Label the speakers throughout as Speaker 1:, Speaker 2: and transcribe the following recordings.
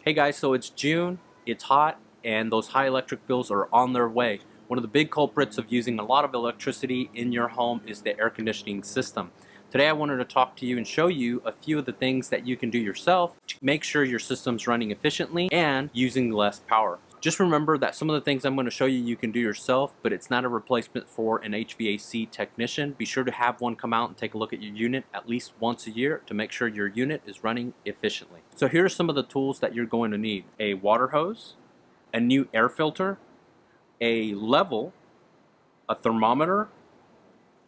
Speaker 1: Hey guys, so it's June, it's hot, and those high electric bills are on their way. One of the big culprits of using a lot of electricity in your home is the air conditioning system. Today I wanted to talk to you and show you a few of the things that you can do yourself to make sure your system's running efficiently and using less power. Just remember that some of the things I'm going to show you you can do yourself, but it's not a replacement for an HVAC technician. Be sure to have one come out and take a look at your unit at least once a year to make sure your unit is running efficiently. So here are some of the tools that you're going to need: a water hose, a new air filter, a level, a thermometer,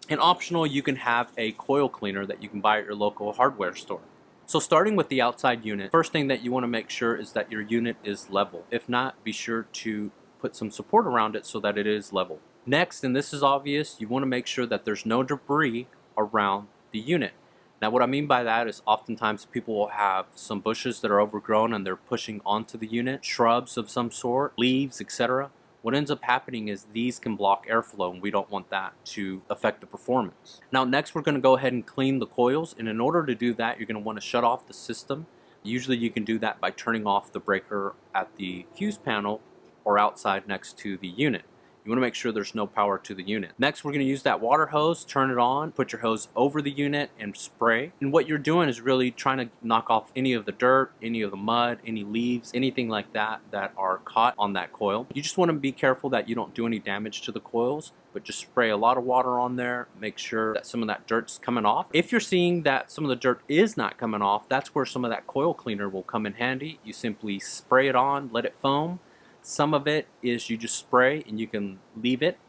Speaker 1: and optional you can have a coil cleaner that you can buy at your local hardware store. So starting with the outside unit, first thing that you want to make sure is that your unit is level. If not, be sure to put some support around it so that it is level. Next, and this is obvious, you want to make sure that there's no debris around the unit. Now what I mean by that is oftentimes people will have some bushes that are overgrown and they're pushing onto the unit, shrubs of some sort, leaves, etc. What ends up happening is these can block airflow, and we don't want that to affect the performance. Now next we're going to go ahead and clean the coils, and in order to do that you're going to want to shut off the system. Usually you can do that by turning off the breaker at the fuse panel or outside next to the unit. You want to make sure there's no power to the unit. Next, we're going to use that water hose, turn it on, put your hose over the unit and spray. And what you're doing is really trying to knock off any of the dirt, any of the mud, any leaves, anything like that that are caught on that coil. You just want to be careful that you don't do any damage to the coils, but just spray a lot of water on there. Make sure that some of that dirt's coming off. If you're seeing that some of the dirt is not coming off, that's where some of that coil cleaner will come in handy. You simply spray it on, let it foam. Some of it is you just spray and you can leave it,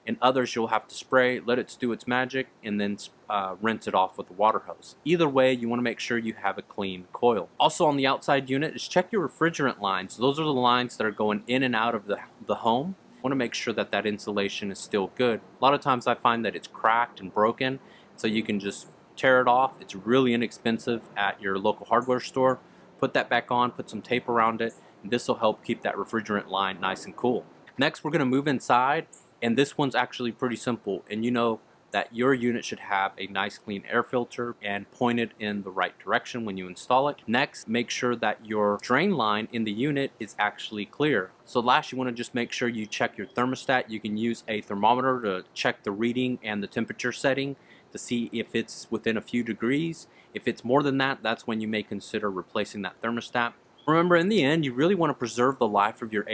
Speaker 1: and others you'll have to spray, let it do its magic, and then rinse it off with the water hose. Either way, you want to make sure you have a clean coil. Also on the outside unit is check your refrigerant lines. Those are the lines that are going in and out of the home. You want to make sure that that insulation is still good. A lot of times I find that it's cracked and broken, so you can just tear it off. It's really inexpensive at your local hardware store. Put that back on, put some tape around it, and this will help keep that refrigerant line nice and cool. Next, we're going to move inside, and this one's actually pretty simple, and you know that your unit should have a nice clean air filter and pointed in the right direction when you install it. Next, make sure that your drain line in the unit is actually clear. So last, you want to just make sure you check your thermostat. You can use a thermometer to check the reading and the temperature setting to see if it's within a few degrees. If it's more than that, that's when you may consider replacing that thermostat. Remember, in the end, you really want to preserve the life of your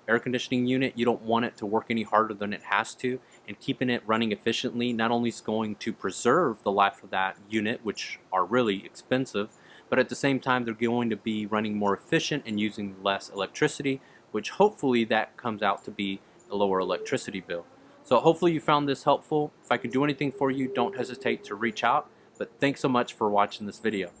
Speaker 1: air conditioning unit. You don't want it to work any harder than it has to, and keeping it running efficiently not only is going to preserve the life of that unit, which are really expensive, but at the same time they're going to be running more efficient and using less electricity, which hopefully that comes out to be a lower electricity bill. So hopefully you found this helpful. If I can do anything for you, don't hesitate to reach out. But thanks so much for watching this video.